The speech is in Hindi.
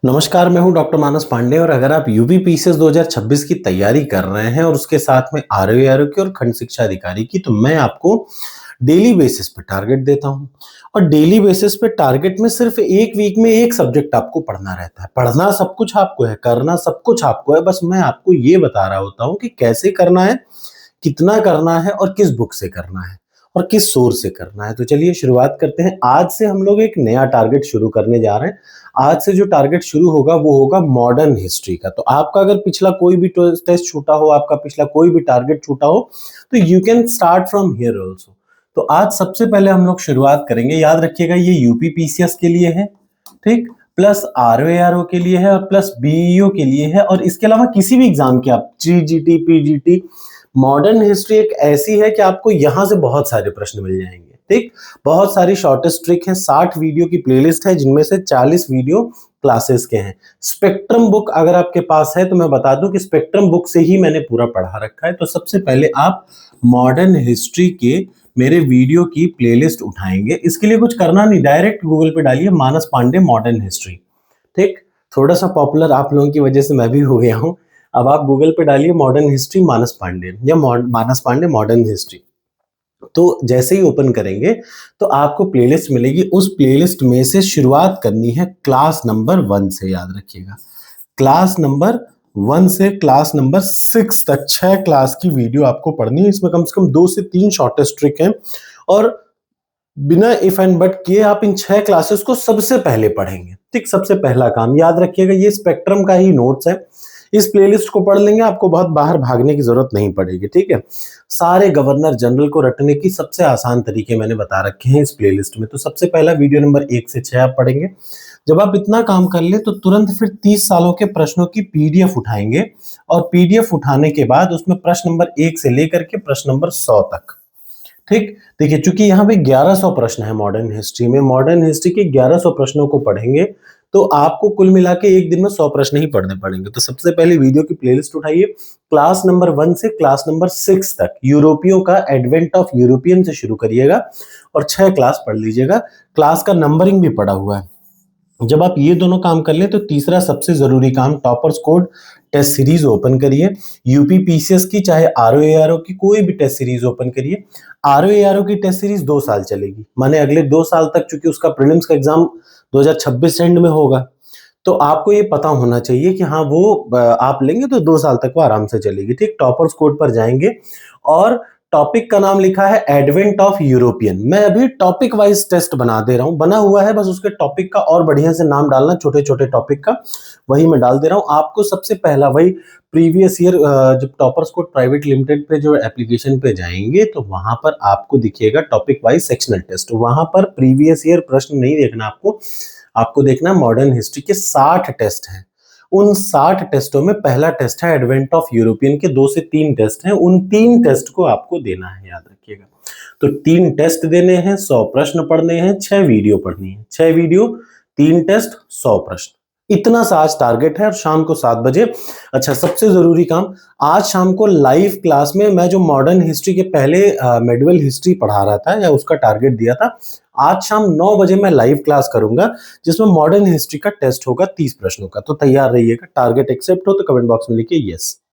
नमस्कार, मैं हूं डॉक्टर मानस पांडे और अगर आप यूपी पीसीएस 2026 की तैयारी कर रहे हैं और उसके साथ में आरओ की और खंड शिक्षा अधिकारी की, तो मैं आपको डेली बेसिस पे टारगेट देता हूं। और डेली बेसिस पे टारगेट में सिर्फ एक वीक में एक सब्जेक्ट आपको पढ़ना रहता है। पढ़ना सब कुछ आपको है, करना सब कुछ आपको है, बस मैं आपको ये बता रहा होता हूं कि कैसे करना है, कितना करना है और किस बुक से करना है और किस सोर्स से करना है। तो चलिए शुरुआत करते हैं। आज से हम लोग एक नया टारगेट शुरू करने जा रहे हैं। आज से जो टारगेट शुरू होगा वो होगा मॉडर्न हिस्ट्री का। तो आपका अगर पिछला कोई भी टेस्ट छूटा हो, आपका पिछला कोई भी टारगेट छूटा हो, तो you can start from here also. तो आज सबसे पहले हम लोग शुरुआत करेंगे। याद रखिएगा, ये यूपी पीसीएस के लिए है, ठीक, प्लस आरओ के लिए है और प्लस बीईओ के लिए है। और इसके अलावा किसी भी एग्जाम के आप जीजीटी, पीजीटी, मॉडर्न हिस्ट्री एक ऐसी है कि आपको यहां से बहुत सारे प्रश्न मिल जाएंगे। ठीक, बहुत सारी शॉर्टेस्ट ट्रिक है। 60 वीडियो की प्लेलिस्ट है जिनमें से 40 वीडियो क्लासेस के हैं। स्पेक्ट्रम बुक अगर आपके पास है तो मैं बता दूं कि स्पेक्ट्रम बुक से ही मैंने पूरा पढ़ा रखा है। तो सबसे पहले आप मॉडर्न हिस्ट्री के मेरे वीडियो की प्लेलिस्ट उठाएंगे। इसके लिए कुछ करना नहीं, डायरेक्ट गूगल पे डालिए मानस पांडे मॉडर्न हिस्ट्री। ठीक, थोड़ा सा पॉपुलर आप लोगों की वजह से मैं भी हो गया हूं। अब आप गूगल पे डालिए मॉडर्न हिस्ट्री मानस पांडे या मानस पांडे मॉडर्न हिस्ट्री। तो जैसे ही ओपन करेंगे तो आपको प्लेलिस्ट मिलेगी। उस प्लेलिस्ट में से शुरुआत करनी है क्लास नंबर 1 से। याद रखिएगा, क्लास नंबर 1 से क्लास नंबर 6 तक 6 क्लास की वीडियो आपको पढ़नी है। इसमें कम से कम 2 से 3 शॉर्टेस्ट ट्रिक हैं और बिना इफ एंड बट किए आप इन 6 क्लासेस को सबसे पहले पढ़ेंगे। ठीक, सबसे पहला काम याद रखिएगा, ये स्पेक्ट्रम का ही नोट्स है। इस प्लेलिस्ट को पढ़ लेंगे, आपको बहुत बाहर भागने की जरूरत नहीं पड़ेगी। ठीक है, सारे गवर्नर जनरल को रटने की सबसे आसान तरीके मैंने बता रखे हैं इस प्लेलिस्ट में। तो सबसे पहला वीडियो नंबर 1 से 6 आप पढ़ेंगे। जब आप इतना काम कर ले तो तुरंत फिर 30 सालों के प्रश्नों की पीडीएफ उठाएंगे और पीडीएफ उठाने के बाद उसमें प्रश्न नंबर 1 से लेकर के प्रश्न नंबर 100 तक। ठीक, देखिए चूंकि यहाँ पे 1100 प्रश्न है मॉडर्न हिस्ट्री में, मॉडर्न हिस्ट्री के 1100 प्रश्नों को पढ़ेंगे तो आपको कुल मिला के एक दिन में 100 प्रश्न ही पढ़ने पड़ेंगे। तो सबसे पहले वीडियो की प्लेलिस्ट उठाइए, क्लास नंबर 1 से क्लास नंबर 6 तक यूरोपियों का एडवेंट ऑफ यूरोपियन से शुरू करिएगा और 6 क्लास पढ़ लीजिएगा। क्लास का नंबरिंग भी पड़ा हुआ है। जब आप ये दोनों काम कर ले तो तीसरा सबसे जरूरी काम, toppers code test series open करिए। यूपी पीसीएस की चाहे आरओ की कोई भी टेस्ट सीरीज ओपन करिए। आरओ की टेस्ट सीरीज 2 साल चलेगी, माने अगले 2 साल तक, चूंकि उसका प्रीलिम्स का एग्जाम 2026 एंड में होगा। तो आपको ये पता होना चाहिए कि हाँ वो आप लेंगे तो 2 साल तक वो आराम से चलेगी। ठीक, टॉपर्स कोड पर जाएंगे और टॉपिक का नाम लिखा है एडवेंट ऑफ यूरोपियन। मैं अभी टॉपिक वाइज टेस्ट बना दे रहा हूं, बना हुआ है, बस उसके टॉपिक का और बढ़िया से नाम डालना, छोटे छोटे टॉपिक का, वही मैं डाल दे रहा हूं। आपको सबसे पहला वही प्रीवियस ईयर, जब टॉपर्स कोड प्राइवेट लिमिटेड पे जो एप्लीकेशन पे जाएंगे तो वहां पर आपको दिखिएगा टॉपिक वाइज सेक्शनल टेस्ट। वहां पर प्रीवियस ईयर प्रश्न नहीं देखना आपको, आपको देखना मॉडर्न हिस्ट्री के 60 टेस्ट हैं। उन 60 टेस्टों में पहला टेस्ट है एडवेंट ऑफ यूरोपियन के, 2 से 3 टेस्ट हैं। उन 3 टेस्ट को आपको देना है, याद रखिएगा। तो 3 टेस्ट देने हैं, 100 प्रश्न पढ़ने हैं, 6 वीडियो पढ़नी है। 6 वीडियो, 3 टेस्ट, 100 प्रश्न, इतना सा आज टारगेट है। और शाम को 7 बजे, अच्छा सबसे जरूरी काम, आज शाम को लाइव क्लास में मैं जो मॉडर्न हिस्ट्री के पहले मेडिवल हिस्ट्री पढ़ा रहा था या उसका टारगेट दिया था, आज शाम 9 बजे मैं लाइव क्लास करूंगा जिसमें मॉडर्न हिस्ट्री का टेस्ट होगा 30 प्रश्नों का। तो तैयार रहिएगा। टारगेट एक्सेप्ट हो तो कमेंट बॉक्स में लिखिए यस।